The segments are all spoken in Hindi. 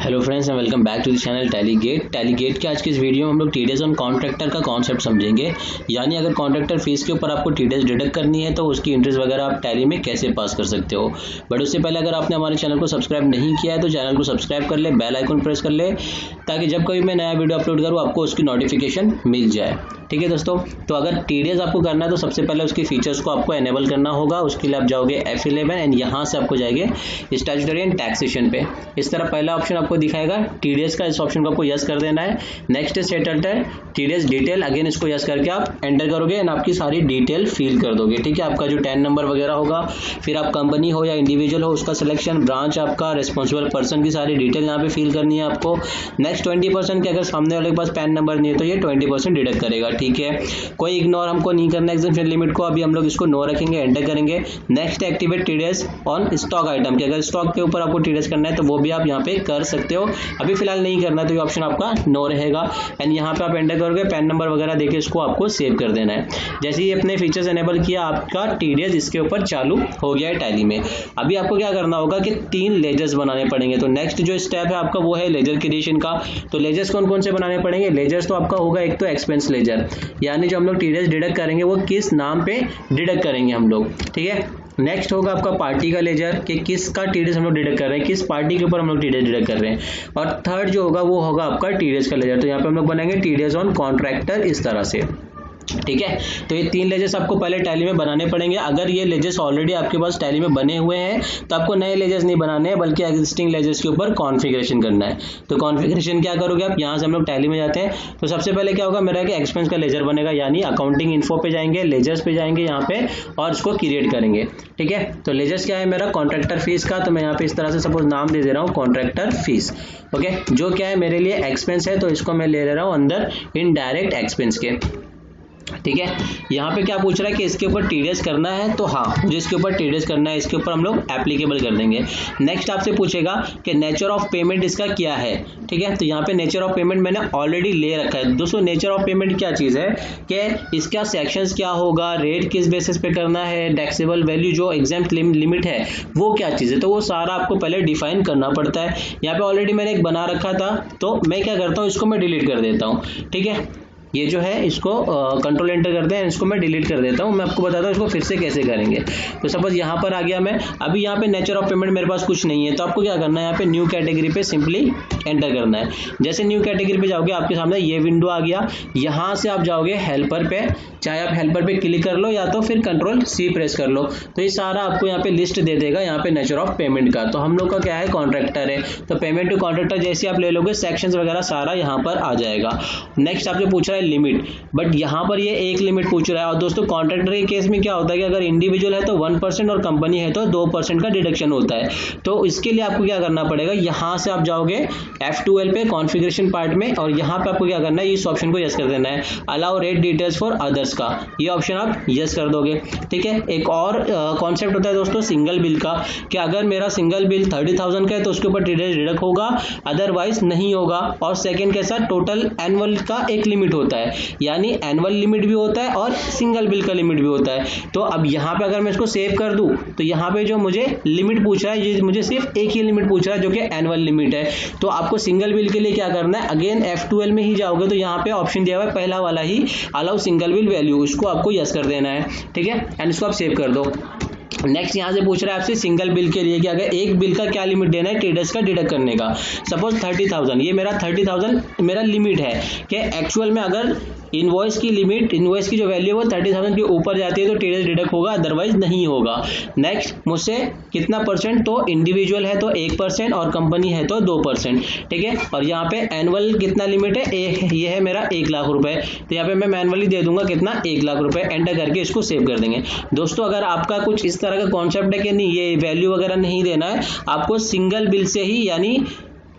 Hello friends and welcome back to the channel Tallygate के आज की इस वीडियो में हम लोग टीडीएस ऑन कॉन्ट्रैक्टर का कॉन्सेप्ट समझेंगे। यानी अगर कॉन्ट्रैक्टर फीस के ऊपर आपको टीडीएस डिडक्ट करनी है तो उसकी इंटरेस्ट वगैरह आप टैली में कैसे पास कर सकते हो। बट उससे पहले अगर आपने हमारे चैनल को सब्सक्राइब नहीं किया है तो चैनल को सब्सक्राइब कर ले, बेल आइकन प्रेस कर ले ताकि जब कभी मैं नया वीडियो अपलोड करूँ आपको उसकी नोटिफिकेशन मिल जाए। ठीक है दोस्तों, तो अगर टीडीएस आपको करना है तो सबसे पहले उसकी फीचर्स को आपको एनेबल करना होगा। उसके लिए आप जाओगे F11 एंड यहाँ से आपको जाएंगे स्टैट्यूटरी एंड टैक्सेशन पे। इस तरह पहला ऑप्शन आपको दिखाएगा टीडीएस का, इस ऑप्शन को आपको यस कर देना है। नेक्स्ट सेटल्ड है टीडीएस डिटेल, अगेन इसको यस करके आप एंटर करोगे एंड आपकी सारी डिटेल फिल कर दोगे। ठीक है, आपका जो टैन नंबर वगैरह होगा, फिर आप कंपनी हो या इंडिविजुअल हो उसका सिलेक्शन, ब्रांच आपका, रिस्पॉन्सिबल पर्सन की सारी डिटेल यहाँ पे फिल करनी है आपको। नेक्स्ट 20% के अगर सामने वाले के पास पैन नंबर नहीं है तो ये 20% डिडक्ट करेगा। ठीक है, कोई इग्नोर हमको नहीं करना एग्जम्पशन लिमिट को, अभी हम लोग इसको नो रखेंगे, एंटर करेंगे। Next activate TDS on stock item, कि अगर स्टॉक के ऊपर आपको टीडीएस करना है तो वो भी आप यहाँ पे कर सकते हो। अभी फिलहाल नहीं करना है तो ये ऑप्शन आपका नो रहेगा एंड यहाँ पे आप एंटर करोगे, पैन नंबर वगैरह देके इसको आपको सेव कर देना है। जैसे ही अपने फीचर्स एनेबल किया आपका टीडीएस इसके ऊपर चालू हो गया है टैली में। अभी आपको क्या करना होगा कि 3 लेजर्स बनाने पड़ेंगे। तो नेक्स्ट जो स्टेप है आपका वो है लेजर क्रिएशन का। तो लेजर्स कौन कौन से बनाने पड़ेंगे? लेजर्स तो आपका होगा एक तो एक्सपेंस लेजर, यानी जो हम लोग टीडीएस डिडक्ट करेंगे वो किस नाम पे डिडक्ट करेंगे हम लोग। ठीक है, नेक्स्ट होगा आपका पार्टी का लेजर, कि किसका टीडीएस हम लोग डिडक्ट कर रहे हैं, किस पार्टी के ऊपर हम लोग टीडीएस डिडक्ट कर रहे हैं। और थर्ड जो होगा वो होगा आपका टीडीएस का लेजर। तो यहाँ पे हम लोग बनाएंगे टीडीएस ऑन कॉन्ट्रैक्टर इस तरह से। ठीक है, तो ये 3 लेजर्स आपको पहले टैली में बनाने पड़ेंगे। अगर ये लेजर्स ऑलरेडी आपके पास टैली में बने हुए हैं तो आपको नए लेजर्स नहीं बनाने हैं बल्कि एग्जिस्टिंग लेजर्स के ऊपर कॉन्फ़िगरेशन करना है। तो कॉन्फ़िगरेशन क्या करोगे आप, यहाँ से हम लोग टैली में जाते हैं तो सबसे पहले क्या होगा मेरा कि एक्सपेंस का लेजर बनेगा, यानी अकाउंटिंग इन्फो पे जाएंगे, लेजर्स पे जाएंगे यहाँ पे और इसको क्रिएट करेंगे। ठीक है, तो लेजर्स क्या है मेरा कॉन्ट्रैक्टर फीस का, तो मैं यहाँ पे इस तरह से सपोज नाम दे रहा हूँ कॉन्ट्रैक्टर फीस। ओके, जो क्या है मेरे लिए एक्सपेंस है तो इसको मैं ले रहा हूँ अंदर इनडायरेक्ट एक्सपेंस के। ठीक है, यहाँ पे क्या पूछ रहा है कि इसके ऊपर टीडीएस करना है, तो हाँ मुझे इसके ऊपर टीडीएस करना है, इसके ऊपर हम लोग एप्लीकेबल कर देंगे। नेक्स्ट आपसे पूछेगा कि नेचर ऑफ पेमेंट इसका क्या है। ठीक है, तो यहाँ पे नेचर ऑफ पेमेंट मैंने ऑलरेडी ले रखा है। दोस्तों नेचर ऑफ पेमेंट क्या चीज़ है कि इसका सेक्शंस क्या होगा, रेट किस बेसिस पे करना है, टैक्सेबल वैल्यू जो एग्जाम्प्ट लिमिट है वो क्या चीज़ है, तो वो सारा आपको पहले डिफाइन करना पड़ता है। यहाँ पे ऑलरेडी मैंने एक बना रखा था तो मैं क्या करता हूँ इसको मैं डिलीट कर देता हूँ। ठीक है, ये जो है इसको कंट्रोल एंटर करते हैं, इसको मैं डिलीट कर देता हूँ। मैं आपको बताता हूँ इसको फिर से कैसे करेंगे। तो सपोज यहाँ पर आ गया मैं, अभी यहाँ पे नेचर ऑफ पेमेंट मेरे पास कुछ नहीं है तो आपको क्या करना है, यहाँ पे न्यू कैटेगरी पे सिंपली एंटर करना है। जैसे न्यू कैटेगरी पे जाओगे आपके सामने ये विंडो आ गया, यहाँ से आप जाओगे हेल्पर पे, चाहे आप हेल्पर पे क्लिक कर लो या तो फिर कंट्रोल C प्रेस कर लो, तो ये सारा आपको यहाँ पे लिस्ट दे देगा यहाँ पे नेचर ऑफ पेमेंट का। तो हम लोग का क्या है कॉन्ट्रैक्टर है, तो पेमेंट टू कॉन्ट्रैक्टर जैसे आप ले लोगे सेक्शंस वगैरह सारा यहाँ पर आ जाएगा। नेक्स्ट आपसे पूछ रहा है लिमिट, बट यहाँ पर ये एक लिमिट पूछ रहा है। और दोस्तों कॉन्ट्रैक्टर के केस में क्या होता है कि अगर इंडिविजुअल है तो 1% और कंपनी है तो 2% का डिडक्शन होता है। तो इसके लिए आपको क्या करना पड़ेगा, यहाँ से आप जाओगे F12 पे कॉन्फ़िगरेशन पार्ट में और यहाँ पे आपको क्या करना है इस ऑप्शन को यस कर देना है, allow rate details for others का, ये ऑप्शन आप यस कर दोगे। ठीक है, एक और कॉन्सेप्ट होता है दोस्तों सिंगल बिल का, कि अगर मेरा सिंगल बिल 30,000 का है तो उसके ऊपर टीडीएस डिडक्ट होगा, अदरवाइज नहीं होगा। और सेकंड कैसा, टोटल एनुअल का एक लिमिट होता है, यानी एनुअल लिमिट भी होता है और सिंगल बिल का लिमिट भी होता है। तो अब यहाँ पे अगर मैं इसको सेव कर दूं तो यहाँ पे जो मुझे लिमिट पूछ रहा है ये मुझे सिर्फ एक ही लिमिट पूछ रहा है जो कि एनुअल लिमिट है। तो आपको सिंगल बिल के लिए क्या करना है, अगेन F12 में ही जाओगे तो यहाँ पे ऑप्शन दिया हुआ है पहला वाला ही, अलाउ सिंगल बिल वैल्यू, उसको आपको यस कर देना है। ठीक है, एंड इसको आप सेव कर दो। नेक्स्ट यहाँ से पूछ रहा है आपसे सिंगल बिल के लिए कि अगर एक बिल का क्या लिमिट देना है टीडीएस का डिडक्ट करने का। सपोज 30,000, ये मेरा 30,000 मेरा लिमिट है कि एक्चुअल में अगर इनवॉइस की लिमिट, इनवॉइस की जो वैल्यू है वो 30,000 के ऊपर जाती है तो टीडीएस डिडक्ट होगा, अदरवाइज नहीं होगा। नेक्स्ट मुझसे कितना परसेंट, तो इंडिविजुअल है तो 1% और कंपनी है तो 2%। ठीक है, और यहाँ पे एनुअल कितना लिमिट है, ये है मेरा 1 लाख रुपए, तो यहाँ पे मैं मैनुअली दे दूंगा कितना 1 लाख रुपए, एंटर करके इसको सेव कर देंगे। दोस्तों अगर आपका कुछ इस तरह का कॉन्सेप्ट है कि नहीं ये वैल्यू वगैरह नहीं देना है, आपको सिंगल बिल से ही यानी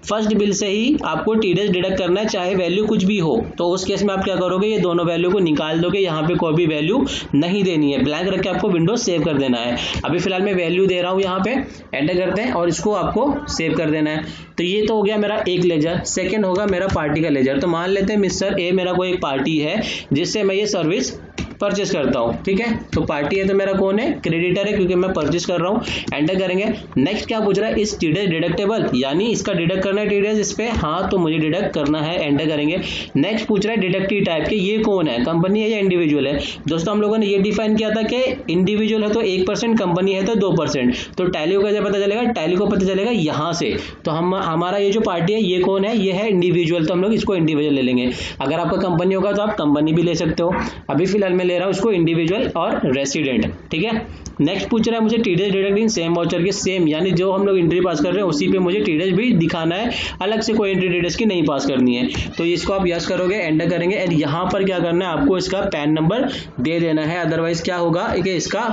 फर्स्ट बिल से ही आपको टीडीएस डिडक्ट करना है चाहे वैल्यू कुछ भी हो, तो उस केस में आप क्या करोगे, ये दोनों वैल्यू को निकाल दोगे, यहाँ पे कोई भी वैल्यू नहीं देनी है, ब्लैंक रख के आपको विंडो सेव कर देना है। अभी फिलहाल मैं वैल्यू दे रहा हूँ, यहाँ पे एंटर करते हैं और इसको आपको सेव कर देना है। तो ये तो हो गया मेरा एक लेजर। सेकेंड होगा मेरा पार्टी का लेजर। तो मान लेते हैं मिस्टर ए मेरा कोई एक पार्टी है जिससे मैं ये सर्विस परचेस करता हूँ, ठीक है। तो पार्टी है तो मेरा कौन है, क्रेडिटर है, क्योंकि मैं परचेस कर रहा हूँ। एंटर करेंगे। नेक्स्ट क्या पूछ रहा है, इस टीडीएस डिडक्टेबल, यानी इसका डिडक्ट करना है टीडीएस इस पे, हाँ तो मुझे डिडक्ट करना है, एंटर करेंगे। नेक्स्ट पूछ रहा है डिडक्टिव टाइप के, ये कौन है, कंपनी है या इंडिविजुअल है। दोस्तों हम लोगों ने ये डिफाइन किया था कि इंडिविजुअल है तो 1%, कंपनी है तो 2%। तो टैली को कैसे पता चलेगा, टैली को पता चलेगा यहाँ से। तो हमारा ये जो पार्टी है ये कौन है, ये है इंडिविजुअल, तो हम लोग इसको इंडिविजुअल ले लेंगे। अगर आपका कंपनी होगा तो आप कंपनी भी ले सकते हो, अभी फिलहाल मैं ले रहा हूँ इसको इंडिविजुअल और रेसिडेंट, ठीक है। नेक्स्ट पूछ रहा है मुझे टीडीएस डिडक्टिंग सेम वाउचर के, सेम यानी जो हम लोग एंट्री पास कर रहे हैं उसी पे मुझे टीडीएस भी दिखाना है, अलग से कोई एंट्री टीडीएस की नहीं पास करनी है। तो इसको आप यस करोगे, एंटर करेंगे। एंड यहाँ पर क्या करना है, आपको इसका पैन नंबर दे देना है, अदरवाइज क्या होगा कि इसका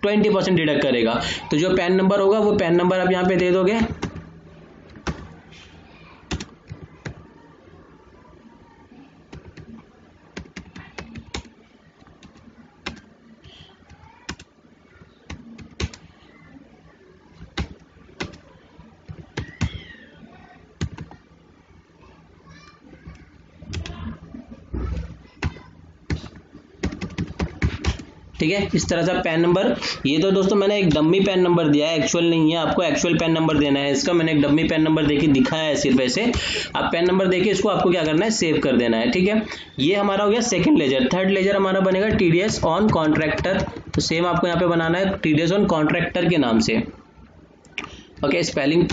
20% डिडक्ट करेगा। तो जो पैन नंबर होगा वो पैन नंबर आप यहाँ पे दे दोगे। ठीक है, इस तरह से पैन नंबर, ये तो दोस्तों मैंने एक डम्मी पैन नंबर दिया है, एक्चुअल नहीं है, आपको एक्चुअल पैन नंबर देना है इसका। मैंने एक डम्मी पैन नंबर देके दिखाया है सिर्फ ऐसे। आप पैन नंबर देके इसको आपको क्या करना है, सेव कर देना है, ठीक है। ये हमारा हो गया सेकंड लेजर। थर्ड लेजर हमारा बनेगा टीडीएस ऑन कॉन्ट्रैक्टर। तो सेम आपको यहाँ पे बनाना है टीडीएस ऑन कॉन्ट्रैक्टर के नाम से। ओके, स्पेलिंग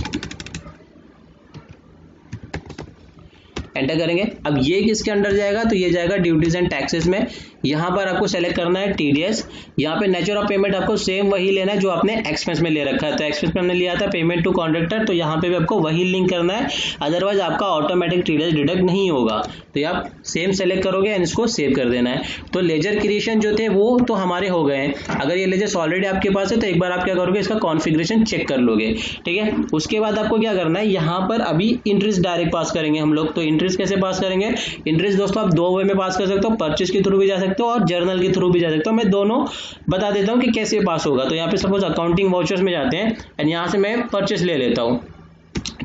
एंटर करेंगे। अब ये किसके अंडर जाएगा, तो ये जाएगा ड्यूटीज एंड टैक्सेस में। यहाँ पर आपको सेलेक्ट करना है टीडीएस। यहाँ पे नेचर ऑफ पेमेंट आपको सेम वही लेना है जो आपने एक्सपेंस में ले रखा है। तो एक्सपेंस में हमने लिया था पेमेंट टू कॉन्ट्रैक्टर, तो यहाँ पे भी आपको वही लिंक करना है, अदरवाइज आपका ऑटोमेटिक टीडीएस डिडक्ट नहीं होगा। तो आप सेम सेलेक्ट करोगे एंड इसको सेव कर देना है। तो लेजर क्रिएशन जो थे वो तो हमारे हो गए हैं। अगर ये लेजर्स ऑलरेडी आपके पास है तो एक बार आप क्या करोगे, इसका कॉन्फ़िगरेशन चेक कर लोगे, ठीक है। उसके बाद आपको क्या करना है, यहाँ पर अभी इंटरेस्ट डायरेक्ट पास करेंगे हम लोग। तो इंटरेस्ट कैसे पास करेंगे, इंटरेस्ट दोस्तों आप दो वे में पास कर सकते हो, परचेज के थ्रू भी जा सकते हो और जर्नल के थ्रू भी जा सकते हो। मैं दोनों बता देता हूं कि कैसे पास होगा। तो यहाँ पे सपोज अकाउंटिंग वाउचर्स में जाते हैं एंड यहाँ से मैं परचेस ले लेता हूँ,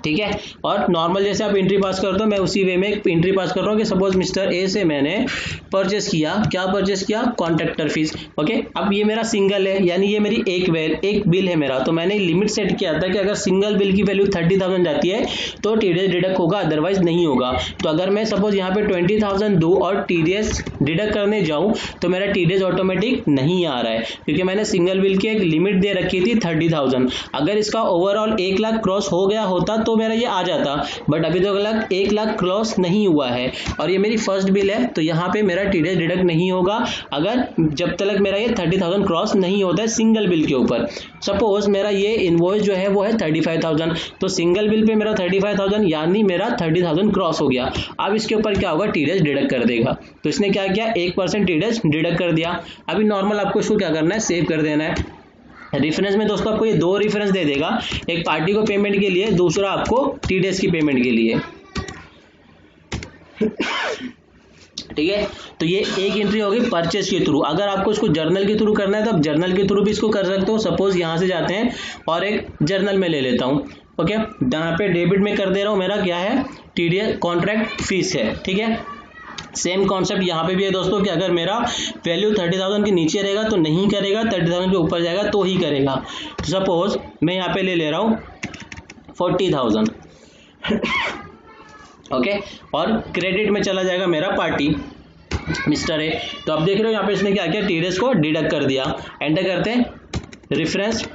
ठीक है। और नॉर्मल जैसे आप एंट्री पास करते हो, मैं उसी वे में एक एंट्री पास कर रहा हूँ कि सपोज मिस्टर ए से मैंने परचेस किया, क्या परचेस किया, कॉन्ट्रैक्टर फीस। ओके, अब ये मेरा सिंगल है, यानी ये मेरी एक बिल है मेरा। तो मैंने लिमिट सेट किया था कि अगर सिंगल बिल की वैल्यू 30,000 जाती है तो टीडीएस डिडक्ट होगा, अदरवाइज नहीं होगा। तो अगर मैं सपोज यहाँ पे 20,000 दूँ और टीडीएस डिडक्ट करने जाऊँ तो मेरा टीडीएस ऑटोमेटिक नहीं आ रहा है, क्योंकि मैंने सिंगल बिल की एक लिमिट दे रखी थी 30,000। अगर इसका ओवरऑल 1 लाख क्रॉस हो गया होता तो मेरा ये आ जाता, बट अभी तो 1 लाख क्रॉस नहीं हुआ है और ये मेरी फर्स्ट बिल है, तो यहाँ पे मेरा टीडीएस डिडक्ट नहीं होगा अगर जब तक मेरा ये 30,000 क्रॉस नहीं होता है सिंगल बिल के ऊपर। सपोज मेरा ये इनवॉइस जो है वो है 35,000, तो सिंगल बिल पे मेरा 35,000 यानी मेरा 30,000 क्रॉस हो गया। अब इसके ऊपर क्या होगा, टीडीएस डिडक्ट कर देगा। तो इसने क्या किया, 1% टीडीएस डिडक्ट कर दिया। अभी नॉर्मल आपको इसको क्या करना है, सेव कर देना है। रेफरेंस में दोस्तों आपको ये दो रेफरेंस दे देगा, एक पार्टी को पेमेंट के लिए, दूसरा आपको टीडीएस की पेमेंट के लिए, ठीक है। तो ये एक एंट्री होगी परचेस के थ्रू। अगर आपको इसको जर्नल के थ्रू करना है तो आप जर्नल के थ्रू भी इसको कर सकते हो। सपोज यहाँ से जाते हैं और एक जर्नल में ले लेता हूँ, ओके। यहाँ पे डेबिट में कर दे रहा हूँ, मेरा क्या है, टीडीएस कॉन्ट्रैक्ट फीस है, ठीक है। सेम कॉन्सेप्ट यहाँ पे भी है दोस्तों कि अगर मेरा वैल्यू 30,000 के नीचे रहेगा तो नहीं करेगा, 30,000 के ऊपर जाएगा तो ही करेगा। तो सपोज मैं यहाँ पे ले रहा हूँ 40,000, ओके, और क्रेडिट में चला जाएगा मेरा पार्टी मिस्टर ए। तो आप देख रहे हो यहाँ पे इसने क्या किया, टीडीएस को डिडक्ट कर दिया। एंटर करते हैं, रेफरेंस,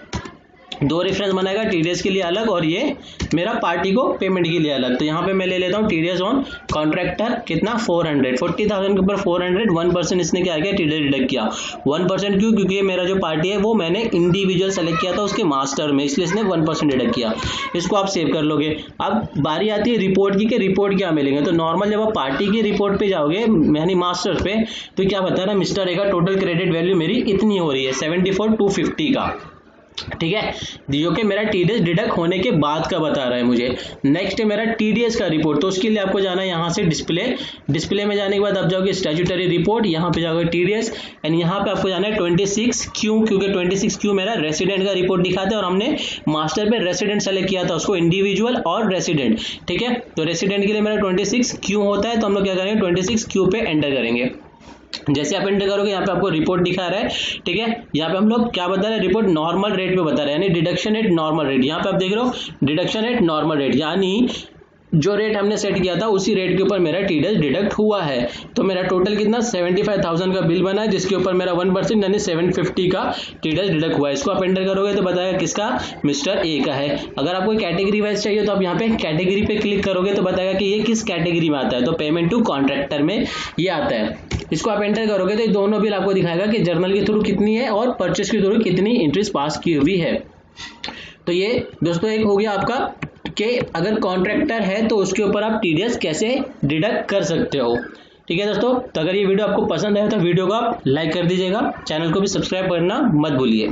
दो रेफरेंस बनाएगा, टीडीएस के लिए अलग और ये मेरा पार्टी को पेमेंट के लिए अलग। तो यहाँ पे मैं ले लेता हूँ टीडीएस ऑन कॉन्ट्रैक्टर, कितना, 400, 40,000 के ऊपर 400, 1% इसने क्या किया, टीडीएस डिडक्ट किया। 1% क्यों, क्योंकि मेरा जो पार्टी है वो मैंने इंडिविजुअल सेलेक्ट किया था उसके मास्टर में, इसलिए इसने 1% डिडक्ट किया। इसको आप सेव कर लोगे। अब बारी आती है रिपोर्ट की कि रिपोर्ट क्या मिलेंगे। तो नॉर्मल जब आप पार्टी की रिपोर्ट पे जाओगे यानी मास्टर पे, तो क्या बता रहा है, मिस्टर ए का टोटल क्रेडिट वैल्यू मेरी इतनी हो रही है 74,250 का, ठीक है, जो कि मेरा टीडीएस डिडक्ट होने के बाद का बता रहा है मुझे। नेक्स्ट है मेरा टीडीएस का रिपोर्ट। तो उसके लिए आपको जाना है यहाँ से डिस्प्ले में जाने के बाद आप जाओगे स्टैट्यूटरी रिपोर्ट, यहाँ पे जाओगे टीडीएस एंड यहाँ पे आपको जाना है 26Q, क्योंकि 26Q मेरा रेसिडेंट का रिपोर्ट दिखाता है और हमने मास्टर पे रेसिडेंट सेलेक्ट किया था, उसको इंडिविजुअल और रेसिडेंट, ठीक है। तो रेसिडेंट के लिए मेरा 26Q होता है, तो हम लोग क्या करेंगे, 26Q पे एंटर करेंगे। जैसे आप एंटर करोगे यहाँ पे आपको रिपोर्ट दिखा रहा है, ठीक है। यहाँ पे हम लोग क्या बता रहे हैं, रिपोर्ट नॉर्मल रेट पे बता रहे हैं, यानी डिडक्शन एट नॉर्मल रेट। यहाँ पे आप देख रहे हो डिडक्शन एट नॉर्मल रेट, यानी जो रेट हमने सेट किया था उसी रेट के ऊपर मेरा टीडीएस डिडक्ट हुआ है। तो मेरा टोटल कितना 75,000 का बिल बना है, जिसके ऊपर मेरा 1% यानी 750 का टीडीएस डिडक्ट हुआ है। इसको आप एंटर करोगे तो बताएगा किसका, मिस्टर ए का है। अगर आपको कैटेगरी वाइज चाहिए तो आप यहाँ पे कैटेगरी पे क्लिक करोगे तो बताएगा कि ये किस कैटेगरी में आता है, तो पेमेंट टू कॉन्ट्रैक्टर में ये आता है। इसको आप एंटर करोगे तो ये दोनों बिल आपको दिखाएगा कि जर्नल के थ्रू कितनी है और परचेस के थ्रू कितनी इंटरेस्ट पास की हुई है। तो ये दोस्तों एक हो गया आपका कि अगर कॉन्ट्रैक्टर है तो उसके ऊपर आप टीडीएस कैसे डिडक्ट कर सकते हो। ठीक है दोस्तों, तो अगर ये वीडियो आपको पसंद आया तो वीडियो को आप लाइक कर दीजिएगा, चैनल को भी सब्सक्राइब करना मत भूलिए।